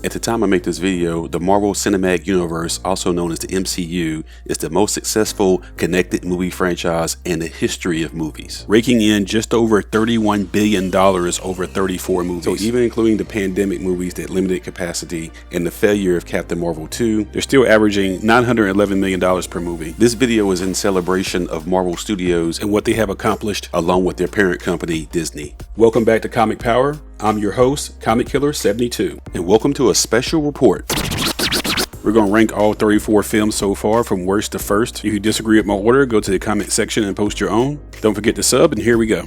At the time I make this video, the Marvel Cinematic Universe, also known as the MCU, is the most successful connected movie franchise in the history of movies, raking in just over $31 billion over 34 movies. So even including the pandemic movies that limited capacity and the failure of Captain Marvel 2, they're still averaging $911 million per movie. This video is in celebration of Marvel Studios and what they have accomplished along with their parent company, Disney. Welcome back to Comic Power. I'm your host, Comic Killer 72, and welcome to a special report. We're going to rank all 34 films so far from worst to first. If you disagree with my order, go to the comment section and post your own. Don't forget to sub, and here we go.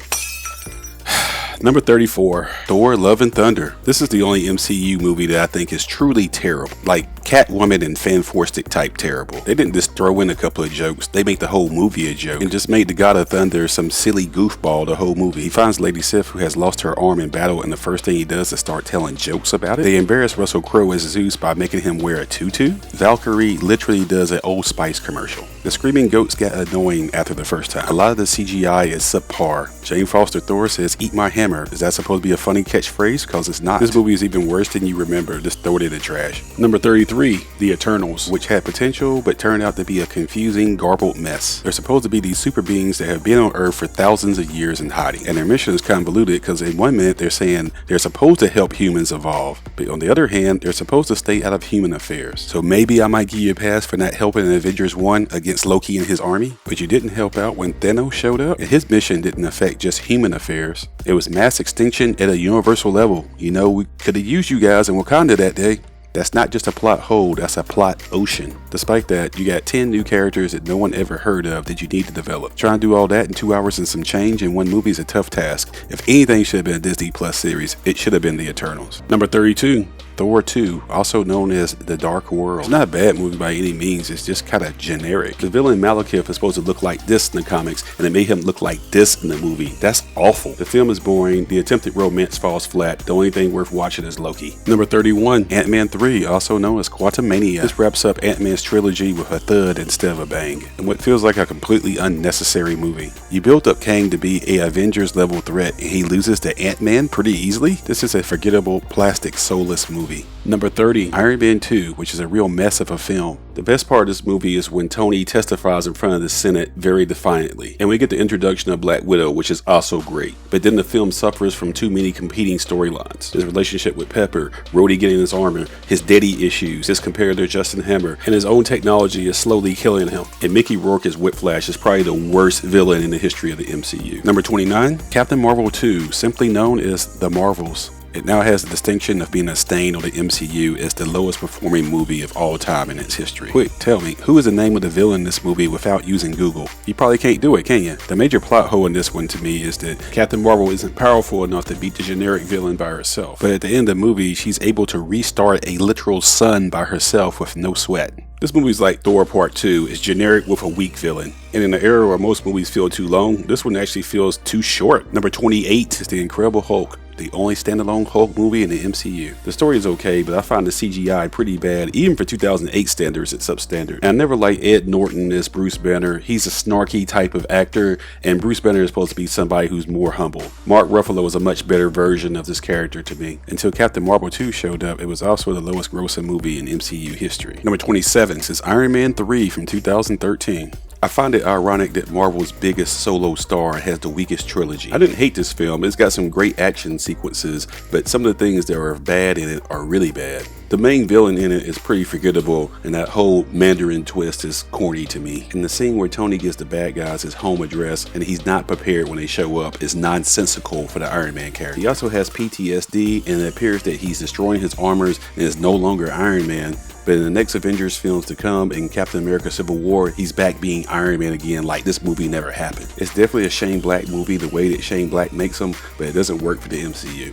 Number 34, Thor: Love and Thunder. This is the only MCU movie that I think is truly terrible. Like Catwoman and Fan Forstic type terrible. They didn't just throw in a couple of jokes. They make the whole movie a joke and just made the God of Thunder some silly goofball the whole movie. He finds Lady Sif, who has lost her arm in battle, and the first thing he does is start telling jokes about it. They embarrass Russell Crowe as Zeus by making him wear a tutu. Valkyrie literally does an Old Spice commercial. The screaming goats got annoying after the first time. A lot of the CGI is subpar. Jane Foster Thor says, "Eat my hammer." Is that supposed to be a funny catchphrase? Because it's not. This movie is even worse than you remember. Just throw it in the trash. Number 33, The Eternals, which had potential but turned out to be a confusing, garbled mess. They're supposed to be these super beings that have been on Earth for thousands of years in hiding. And their mission is convoluted because in one minute they're saying they're supposed to help humans evolve, but on the other hand, they're supposed to stay out of human affairs. So maybe I might give you a pass for not helping in Avengers 1 against Loki and his army, but you didn't help out when Thanos showed up, and his mission didn't affect just human affairs. It was mass extinction at a universal level. You know, we could have used you guys in Wakanda that day. That's not just a plot hole, that's a plot ocean. Despite that, you got 10 new characters that no one ever heard of that you need to develop. Trying to do all that in 2 hours and some change in one movie is a tough task. If anything should have been a Disney Plus series, it should have been The Eternals. Number 32. Thor 2, also known as The Dark World. It's not a bad movie by any means, it's just kind of generic. The villain Malekith is supposed to look like this in the comics, and they made him look like this in the movie. That's awful. The film is boring, the attempted romance falls flat, the only thing worth watching is Loki. Number 31, Ant-Man 3, also known as Quantumania. This wraps up Ant-Man's trilogy with a thud instead of a bang, and what feels like a completely unnecessary movie. You built up Kang to be a Avengers level threat, and he loses to Ant-Man pretty easily? This is a forgettable, plastic, soulless movie. Number 30, Iron Man 2, which is a real mess of a film. The best part of this movie is when Tony testifies in front of the Senate very defiantly, and we get the introduction of Black Widow, which is also great. But then the film suffers from too many competing storylines. His relationship with Pepper, Rhodey getting his armor, his daddy issues, his comparator Justin Hammer, and his own technology is slowly killing him. And Mickey Rourke as Whiplash is probably the worst villain in the history of the MCU. Number 29, Captain Marvel 2, simply known as The Marvels. It now has the distinction of being a stain on the MCU as the lowest performing movie of all time in its history. Quick, tell me, who is the name of the villain in this movie without using Google? You probably can't do it, can you? The major plot hole in this one to me is that Captain Marvel isn't powerful enough to beat the generic villain by herself. But at the end of the movie, she's able to restart a literal sun by herself with no sweat. This movie's like Thor Part 2, is generic with a weak villain. And in an era where most movies feel too long, this one actually feels too short. Number 28 is The Incredible Hulk, the only standalone Hulk movie in the MCU. The story is okay, but I find the CGI pretty bad, even for 2008 standards, it's substandard. And I never liked Ed Norton as Bruce Banner. He's a snarky type of actor, and Bruce Banner is supposed to be somebody who's more humble. Mark Ruffalo is a much better version of this character to me. Until Captain Marvel 2 showed up, it was also the lowest grossing movie in MCU history. Number 27 is Iron Man 3 from 2013. I find it ironic that Marvel's biggest solo star has the weakest trilogy. I didn't hate this film, it's got some great action sequences, but some of the things that are bad in it are really bad. The main villain in it is pretty forgettable, and that whole Mandarin twist is corny to me. And the scene where Tony gives the bad guys his home address and he's not prepared when they show up is nonsensical for the Iron Man character. He also has PTSD, and it appears that he's destroying his armors and is no longer Iron Man. But in the next Avengers films to come, in Captain America Civil War, he's back being Iron Man again like this movie never happened. It's definitely a Shane Black movie the way that Shane Black makes them, but it doesn't work for the MCU.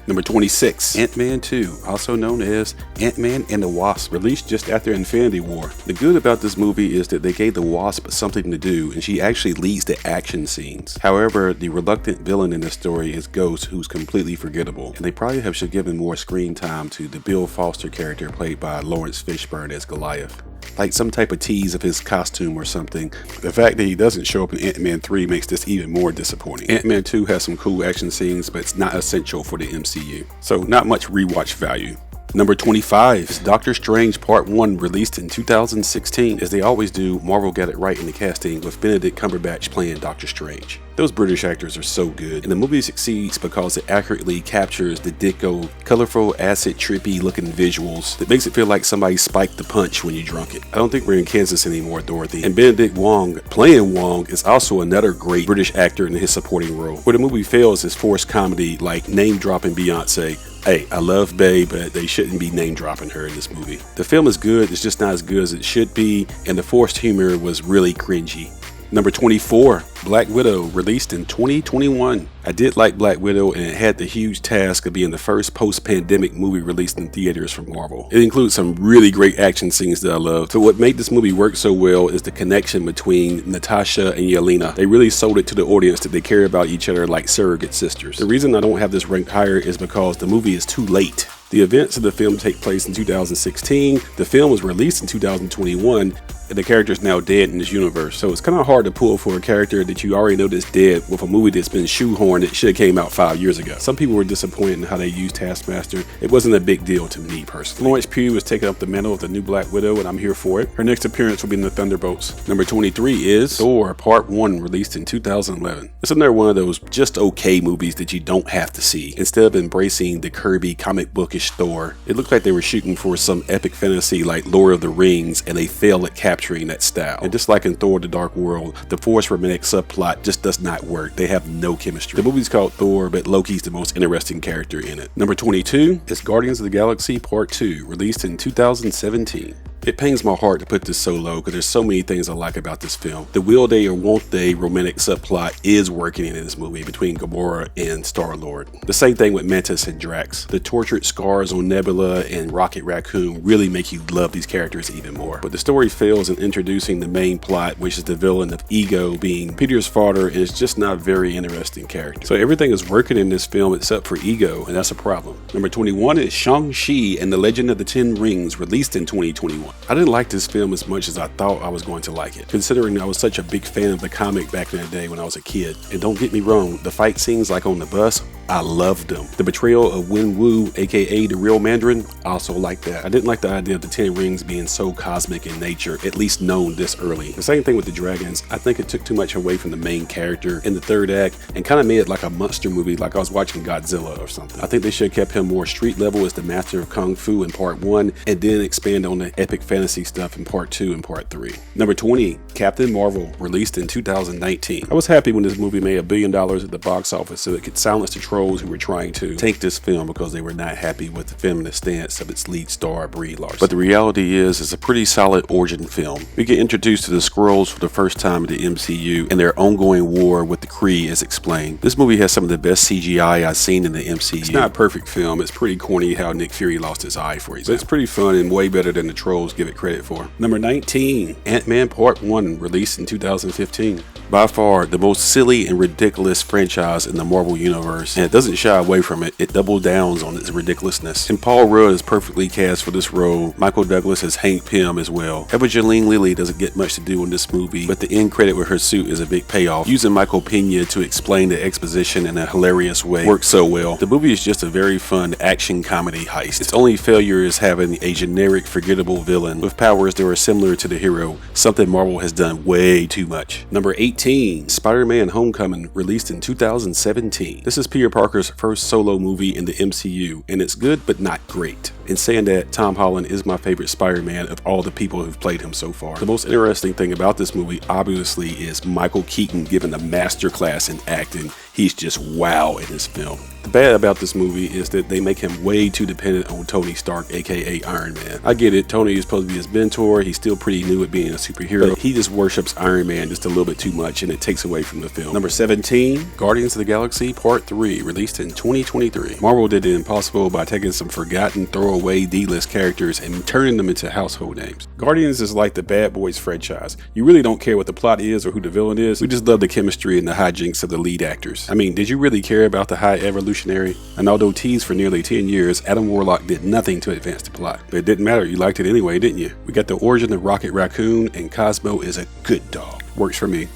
Number 26, Ant-Man 2, also known as Ant-Man and the Wasp, released just after Infinity War. The good about this movie is that they gave the Wasp something to do, and she actually leads the action scenes. However, the reluctant villain in the story is Ghost, who's completely forgettable, and they probably should have given more screen time to the Bill Foster character played by Lawrence Fishburne as Goliath. Like some type of tease of his costume or something. The fact that he doesn't show up in Ant-Man 3 makes this even more disappointing. Ant-Man 2 has some cool action scenes, but it's not essential for the MCU. So not much rewatch value. Number 25 is Doctor Strange Part 1, released in 2016. As they always do, Marvel got it right in the casting with Benedict Cumberbatch playing Doctor Strange. Those British actors are so good, and the movie succeeds because it accurately captures the Ditko, colorful, acid, trippy looking visuals that makes it feel like somebody spiked the punch when you drunk it. I don't think we're in Kansas anymore, Dorothy. And Benedict Wong, playing Wong, is also another great British actor in his supporting role. Where the movie fails is forced comedy like name-dropping Beyonce. Hey, I love Bae, but they shouldn't be name-dropping her in this movie. The film is good, it's just not as good as it should be, and the forced humor was really cringy. Number 24, Black Widow, released in 2021. I did like Black Widow, and it had the huge task of being the first post-pandemic movie released in theaters from Marvel. It includes some really great action scenes that I love. So what made this movie work so well is the connection between Natasha and Yelena. They really sold it to the audience that they care about each other like surrogate sisters. The reason I don't have this ranked higher is because the movie is too late. The events of the film take place in 2016. The film was released in 2021. And the character is now dead in this universe. So it's kind of hard to pull for a character that you already know that's dead with a movie that's been shoehorned that should have came out 5 years ago. Some people were disappointed in how they used Taskmaster. It wasn't a big deal to me personally. Florence Pugh is taking up the mantle of the new Black Widow, and I'm here for it. Her next appearance will be in the Thunderbolts. Number 23 is Thor Part 1, released in 2011. It's another one of those just okay movies that you don't have to see. Instead of embracing the Kirby comic bookish Thor, it looked like they were shooting for some epic fantasy like Lord of the Rings, and they failed at capturing that style. And just like in Thor the Dark World, the Force Romantic subplot just does not work. They have no chemistry. The movie's called Thor, but Loki's the most interesting character in it. Number 22 is Guardians of the Galaxy Part 2, released in 2017. It pains my heart to put this so low because there's so many things I like about this film. The will they or won't they romantic subplot is working in this movie between Gamora and Star-Lord. The same thing with Mantis and Drax. The tortured scars on Nebula and Rocket Raccoon really make you love these characters even more. But the story fails in introducing the main plot, which is the villain of Ego being Peter's father, and it's just not a very interesting character. So everything is working in this film except for Ego, and that's a problem. Number 21 is Shang-Chi and the Legend of the Ten Rings, released in 2021. I didn't like this film as much as I thought I was going to like it, considering I was such a big fan of the comic back in the day when I was a kid. And don't get me wrong, the fight scenes like on the bus, I loved them. The betrayal of Wen Wu, aka the real Mandarin, I also liked that. I didn't like the idea of the Ten Rings being so cosmic in nature, at least known this early. The same thing with the dragons. I think it took too much away from the main character in the third act and kind of made it like a monster movie, like I was watching Godzilla or something. I think they should have kept him more street level as the master of Kung Fu in Part 1 and then expand on the epic fantasy stuff in Part 2 and Part 3. Number 20, Captain Marvel, released in 2019. I was happy when this movie made $1 billion at the box office so it could silence the trolls who were trying to tank this film because they were not happy with the feminist stance of its lead star, Brie Larson. But the reality is, it's a pretty solid origin film. We get introduced to the Skrulls for the first time in the MCU, and their ongoing war with the Kree is explained. This movie has some of the best CGI I've seen in the MCU. It's not a perfect film. It's pretty corny how Nick Fury lost his eye, for example. But it's pretty fun and way better than the trolls give it credit for. Number 19, Ant-Man Part 1, released in 2015. By far, the most silly and ridiculous franchise in the Marvel Universe, and it doesn't shy away from it. It doubles down on its ridiculousness. And Paul Rudd is perfectly cast for this role. Michael Douglas as Hank Pym as well. Evangeline Lilly doesn't get much to do in this movie, but the end credit with her suit is a big payoff. Using Michael Pena to explain the exposition in a hilarious way works so well. The movie is just a very fun action comedy heist. Its only failure is having a generic, forgettable villain with powers that are similar to the hero, something Marvel has done way too much. Number 18, Spider-Man Homecoming, released in 2017. This is Peter Parker's first solo movie in the MCU, and it's good but not great. In saying that, Tom Holland is my favorite Spider-Man of all the people who've played him so far. The most interesting thing about this movie, obviously, is Michael Keaton giving a masterclass in acting. He's just wow in this film. The bad about this movie is that they make him way too dependent on Tony Stark, aka Iron Man. I get it, Tony is supposed to be his mentor, he's still pretty new at being a superhero. He just worships Iron Man just a little bit too much, and it takes away from the film. Number 17, Guardians of the Galaxy Part 3, released in 2023. Marvel did the impossible by taking some forgotten, throwaway D-list characters and turning them into household names. Guardians is like the Bad Boys franchise. You really don't care what the plot is or who the villain is. We just love the chemistry and the hijinks of the lead actors. I mean, did you really care about the High Evolutionary? And although teased for nearly 10 years, Adam Warlock did nothing to advance the plot. But it didn't matter, you liked it anyway, didn't you? We got the origin of Rocket Raccoon, and Cosmo is a good dog. Works for me.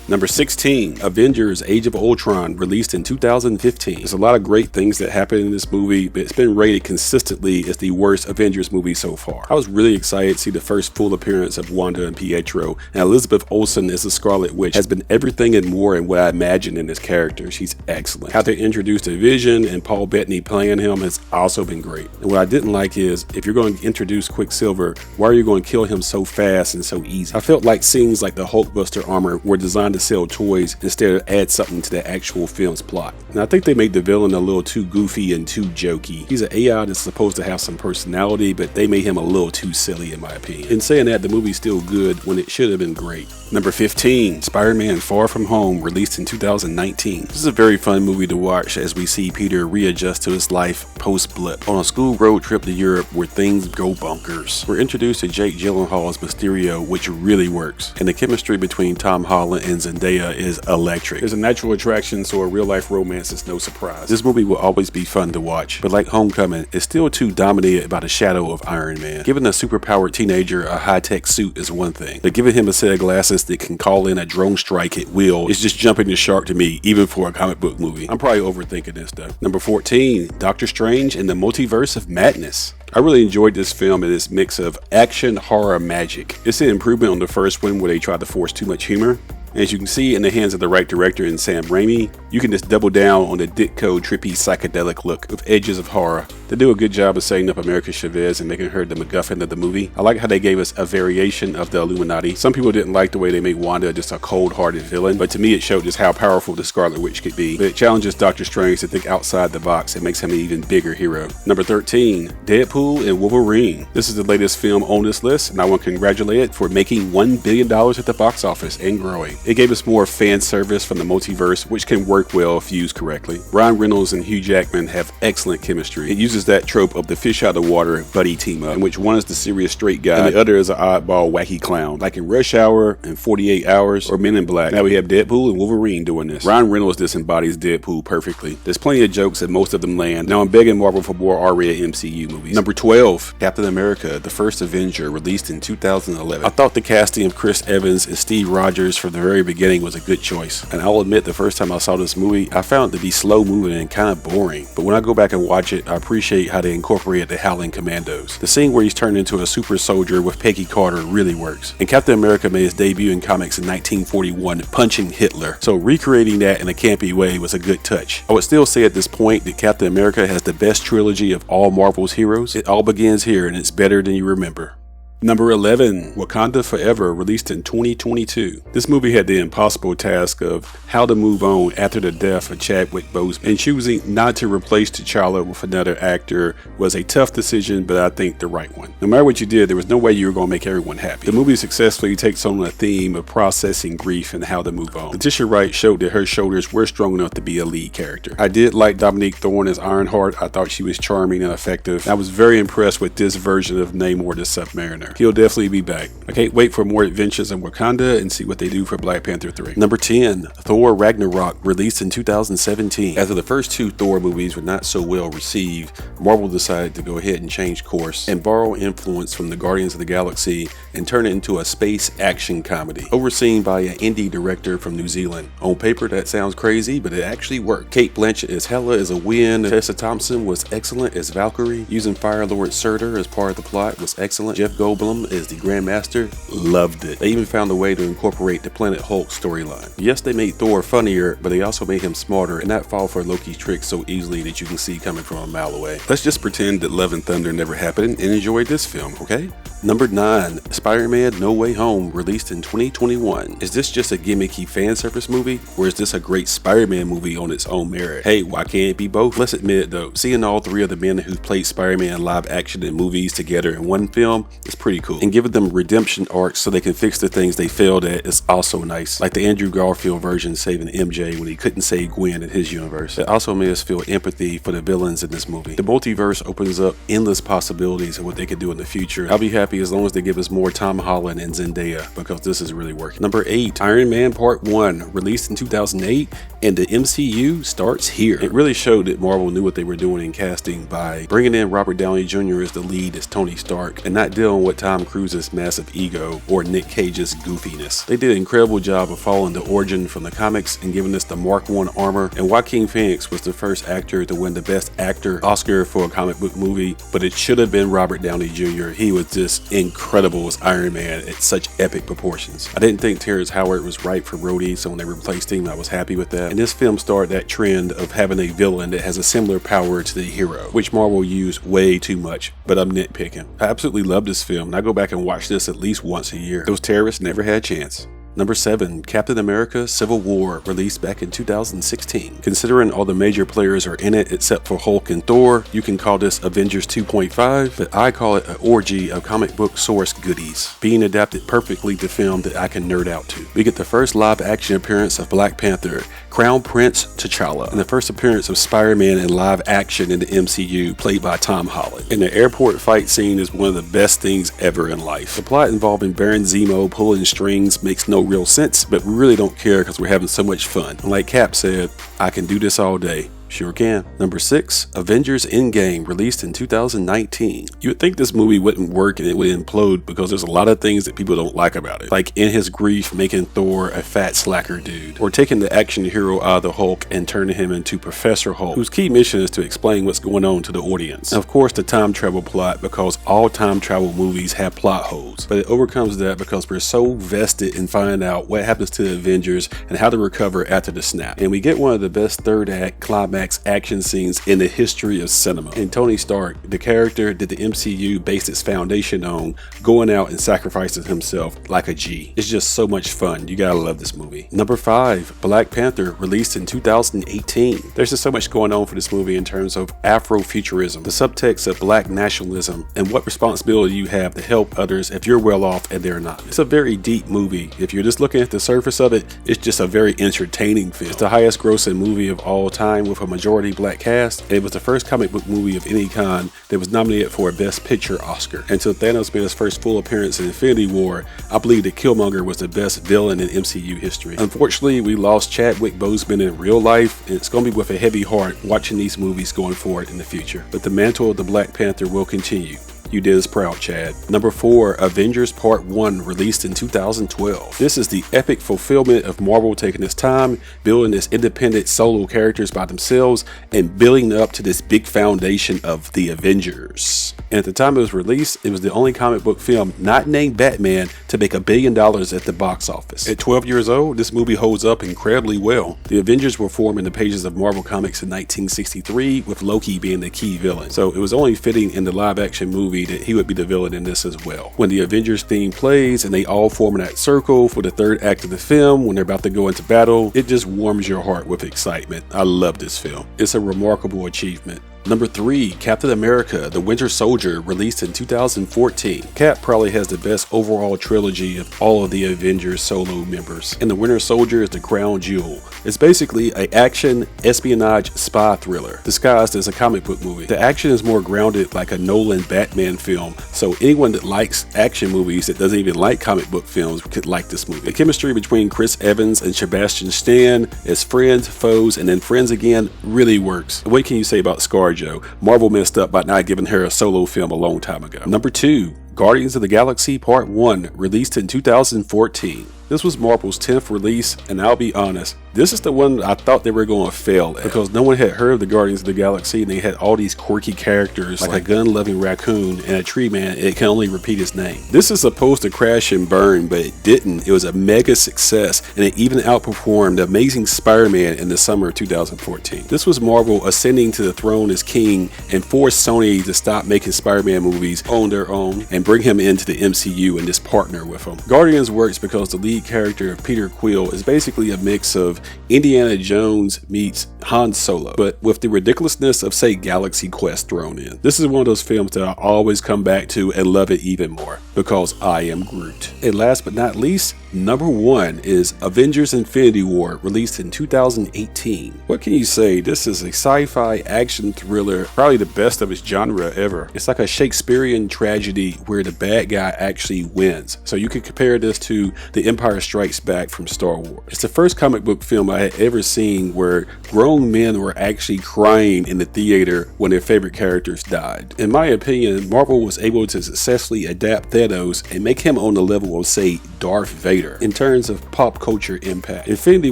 Number 16, Avengers Age of Ultron, released in 2015. There's a lot of great things that happen in this movie, but it's been rated consistently as the worst Avengers movie so far. I was really excited to see the first full appearance of Wanda and Pietro, and Elizabeth Olsen as the Scarlet Witch has been everything and more in what I imagined in this character. She's excellent. How they introduced a Vision and Paul Bettany playing him has also been great. And what I didn't like is, if you're going to introduce Quicksilver, why are you going to kill him so fast and so easy? I felt like scenes like the Hulkbuster armor were designed to sell toys instead of add something to the actual film's plot. And I think they made the villain a little too goofy and too jokey. He's an AI that's supposed to have some personality, but they made him a little too silly in my opinion. In saying that, the movie's still good when it should have been great. Number 15, Spider-Man Far From Home, released in 2019. This is a very fun movie to watch as we see Peter readjust to his life post-blip on a school road trip to Europe where things go bonkers. We're introduced to Jake Gyllenhaal's Mysterio, which really works, and the chemistry between Tom Holland and Zendaya is electric. There's a natural attraction, so a real-life romance is no surprise. This movie will always be fun to watch, but like Homecoming, it's still too dominated by the shadow of Iron Man. Giving a superpowered teenager a high-tech suit is one thing, but giving him a set of glasses that can call in a drone strike at will is just jumping the shark to me, even for a comic book movie. I'm probably overthinking this though. Number 14, Doctor Strange and the Multiverse of Madness. I really enjoyed this film and its mix of action, horror, magic. It's an improvement on the first one where they tried to force too much humor. As you can see in the hands of the right director in Sam Raimi, you can just double down on the Ditko trippy psychedelic look with edges of horror. They do a good job of setting up America Chavez and making her the MacGuffin of the movie. I like how they gave us a variation of the Illuminati. Some people didn't like the way they made Wanda just a cold-hearted villain, but to me it showed just how powerful the Scarlet Witch could be. But it challenges Doctor Strange to think outside the box and makes him an even bigger hero. Number 13, Deadpool and Wolverine. This is the latest film on this list, and I want to congratulate it for making $1 billion at the box office and growing. It gave us more fan service from the multiverse, which can work well if used correctly. Ryan Reynolds and Hugh Jackman have excellent chemistry. It uses that trope of the fish out of water buddy team up, in which one is the serious straight guy and the other is an oddball wacky clown, like in Rush Hour and 48 Hours or Men in Black. Now we have Deadpool and Wolverine doing this. Ryan Reynolds just embodies Deadpool perfectly. There's plenty of jokes and most of them land. Now I'm begging Marvel for more R-rated MCU movies. Number 12, Captain America, the First Avenger, released in 2011. I thought the casting of Chris Evans and Steve Rogers from the very beginning was a good choice, and I'll admit the first time I saw this movie I found it to be slow moving and kind of boring, but when I go back and watch it I appreciate how they incorporated the Howling Commandos. The scene where he's turned into a super soldier with Peggy Carter really works, and Captain America made his debut in comics in 1941 punching Hitler, so recreating that in a campy way was a good touch. I would still say at this point that Captain America has the best trilogy of all Marvel's heroes. It all begins here and it's better than you remember. Number 11, Wakanda Forever, released in 2022. This movie had the impossible task of how to move on after the death of Chadwick Boseman, and choosing not to replace T'Challa with another actor was a tough decision, but I think the right one. No matter what you did, there was no way you were going to make everyone happy. The movie successfully takes on a theme of processing grief and how to move on. Letitia Wright showed that her shoulders were strong enough to be a lead character. I did like Dominique Thorne as Ironheart. I thought she was charming and effective. I was very impressed with this version of Namor the Submariner. He'll definitely be back. I can't wait for more adventures in Wakanda and see what they do for Black Panther 3. Number 10, Thor Ragnarok, released in 2017. After the first two Thor movies were not so well received, Marvel decided to go ahead and change course and borrow influence from the Guardians of the Galaxy and turn it into a space action comedy, overseen by an indie director from New Zealand. On paper that sounds crazy, but it actually worked. Kate Blanchett as Hela is a win. Tessa Thompson was excellent as Valkyrie. Using Fire Lord Surtur as part of the plot was excellent. Jeff Goldblum as the Grandmaster, loved it. They even found a way to incorporate the Planet Hulk storyline. Yes, they made Thor funnier, but they also made him smarter and not fall for Loki's tricks so easily that you can see coming from a mile away. Let's just pretend that Love and Thunder never happened and enjoy this film, okay? Number 9, Spider-Man No Way Home, released in 2021. Is this just a gimmicky fan service movie, or is this a great Spider-Man movie on its own merit? Hey, why can't it be both? Let's admit it though, seeing all three of the men who've played Spider-Man live action in movies together in one film is pretty cool. And giving them redemption arcs so they can fix the things they failed at is also nice. Like the Andrew Garfield version saving MJ when he couldn't save Gwen in his universe. It also made us feel empathy for the villains in this movie. The multiverse opens up endless possibilities of what they could do in the future. I'll be happy as long as they give us more Tom Holland and Zendaya, because this is really working. Number 8, Iron Man Part 1, released in 2008, and the MCU starts here. It really showed that Marvel knew what they were doing in casting by bringing in Robert Downey Jr. as the lead as Tony Stark and not dealing with with Tom Cruise's massive ego or Nick Cage's goofiness. They did an incredible job of following the origin from the comics and giving us the Mark I armor, and Joaquin Phoenix was the first actor to win the Best Actor Oscar for a comic book movie, but it should have been Robert Downey Jr. He was just incredible as Iron Man at such epic proportions. I didn't think Terrence Howard was right for Rhodey, so when they replaced him, I was happy with that. And this film started that trend of having a villain that has a similar power to the hero, which Marvel used way too much, but I'm nitpicking. I absolutely love this film, and I go back and watch this at least once a year. Those terrorists never had a chance. Number 7, Captain America Civil War, released back in 2016. Considering all the major players are in it except for Hulk and Thor, you can call this Avengers 2.5, but I call it an orgy of comic book source goodies, being adapted perfectly to film that I can nerd out to. We get the first live action appearance of Black Panther, Crown Prince T'Challa, and the first appearance of Spider-Man in live action in the MCU, played by Tom Holland. And the airport fight scene is one of the best things ever in life. The plot involving Baron Zemo pulling strings makes no real sense, but we really don't care because we're having so much fun. And like Cap said, I can do this all day. Sure can. Number 6, Avengers Endgame, released in 2019. You would think this movie wouldn't work and it would implode because there's a lot of things that people don't like about it. Like in his grief making Thor a fat slacker dude, or taking the action hero out of the Hulk and turning him into Professor Hulk, whose key mission is to explain what's going on to the audience. And of course the time travel plot, because all time travel movies have plot holes, but it overcomes that because we're so vested in finding out what happens to the Avengers and how to recover after the snap. And we get one of the best third act climax action scenes in the history of cinema. And Tony Stark, the character that the MCU based its foundation on, going out and sacrificing himself like a G. It's just so much fun. You gotta love this movie. Number 5, Black Panther, released in 2018. There's just so much going on for this movie in terms of Afrofuturism, the subtext of black nationalism, and what responsibility you have to help others if you're well off and they're not. It's a very deep movie. If you're just looking at the surface of it, it's just a very entertaining film. It's the highest grossing movie of all time with a majority black cast. It was the first comic book movie of any kind that was nominated for a Best Picture Oscar. Until Thanos made his first full appearance in Infinity War, I believe that Killmonger was the best villain in MCU history. Unfortunately, we lost Chadwick Boseman in real life, and it's going to be with a heavy heart watching these movies going forward in the future. But the mantle of the Black Panther will continue. You did us proud, Chad. Number 4, Avengers Part 1, released in 2012. This is the epic fulfillment of Marvel taking its time, building its independent solo characters by themselves, and building up to this big foundation of the Avengers. And at the time it was released, it was the only comic book film not named Batman to make $1 billion at the box office. At 12 years old, this movie holds up incredibly well. The Avengers were formed in the pages of Marvel Comics in 1963, with Loki being the key villain. So it was only fitting in the live action movie that he would be the villain in this as well. When the Avengers theme plays and they all form in that circle for the third act of the film, when they're about to go into battle, it just warms your heart with excitement. I love this film. It's a remarkable achievement. Number 3, Captain America, The Winter Soldier, released in 2014. Cap probably has the best overall trilogy of all of the Avengers solo members, and The Winter Soldier is the crown jewel. It's basically an action, espionage, spy thriller, disguised as a comic book movie. The action is more grounded like a Nolan Batman film, so anyone that likes action movies that doesn't even like comic book films could like this movie. The chemistry between Chris Evans and Sebastian Stan as friends, foes, and then friends again really works. What can you say about ScarJo? Marvel messed up by not giving her a solo film a long time ago. Number 2, Guardians of the Galaxy Part 1, released in 2014. This was Marvel's 10th release, and I'll be honest, this is the one I thought they were going to fail at, because no one had heard of the Guardians of the Galaxy, and they had all these quirky characters like a gun-loving raccoon and a tree man, and it can only repeat his name. This is supposed to crash and burn, but it didn't. It was a mega success, and it even outperformed the Amazing Spider-Man in the summer of 2014. This was Marvel ascending to the throne as king and forced Sony to stop making Spider-Man movies on their own and bring him into the MCU and just partner with them. Guardians works because the lead character of Peter Quill is basically a mix of Indiana Jones meets Han Solo, but with the ridiculousness of, say, Galaxy Quest thrown in. This is one of those films that I always come back to and love it even more, because I am Groot. And last but not least, Number 1 is Avengers Infinity War, released in 2018. What can you say? This is a sci-fi action thriller, probably the best of its genre ever. It's like a Shakespearean tragedy where the bad guy actually wins. So you could compare this to The Empire Strikes Back from Star Wars. It's the first comic book film I had ever seen where grown men were actually crying in the theater when their favorite characters died. In my opinion, Marvel was able to successfully adapt Thanos and make him on the level of, say, Darth Vader in terms of pop culture impact. Infinity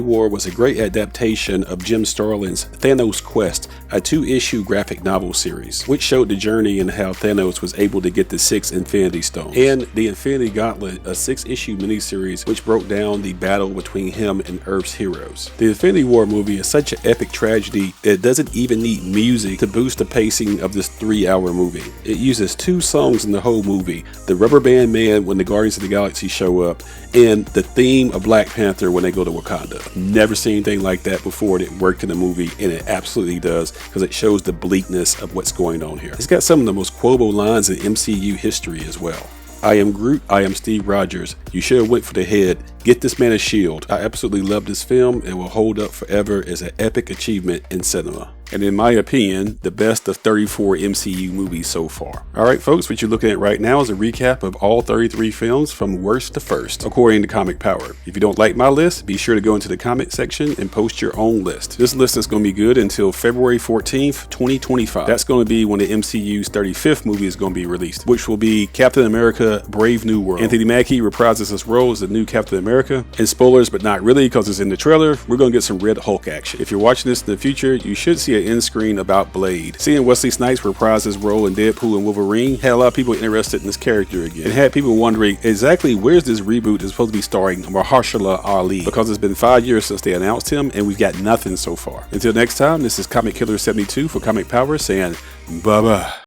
War was a great adaptation of Jim Starlin's Thanos Quest, a 2-issue graphic novel series, which showed the journey and how Thanos was able to get the 6 Infinity Stones, and the Infinity Gauntlet, a 6-issue miniseries which broke down the battle between him and Earth's heroes. The Infinity War movie is such an epic tragedy that it doesn't even need music to boost the pacing of this 3-hour movie. It uses 2 songs in the whole movie: the Rubber Band Man when the Guardians of the Galaxy show up, and the theme of Black Panther when they go to Wakanda. Never seen anything like that before that worked in a movie, and it absolutely does, because it shows the bleakness of what's going on here. It's got some of the most quotable lines in MCU history as well. I am Groot, I am Steve Rogers. You should have went for the head. Get this man a shield. I absolutely love this film and will hold up forever as an epic achievement in cinema. And in my opinion, the best of 34 MCU movies so far. Alright folks, what you're looking at right now is a recap of all 33 films from worst to first, according to Comic Power. If you don't like my list, be sure to go into the comment section and post your own list. This list is going to be good until February 14th, 2025. That's going to be when the MCU's 35th movie is going to be released, which will be Captain America Brave New World. Anthony Mackie reprises his role as the new Captain America. And spoilers, but not really, because it's in the trailer, we're going to get some Red Hulk action. If you're watching this in the future, you should see an end screen about Blade. Seeing Wesley Snipes reprise his role in Deadpool and Wolverine had a lot of people interested in this character again, and had people wondering exactly where's this reboot that's supposed to be starring Mahershala Ali, because it's been 5 years since they announced him and we've got nothing so far. Until next time, this is Comic Killer 72 for Comic Power saying bye bye.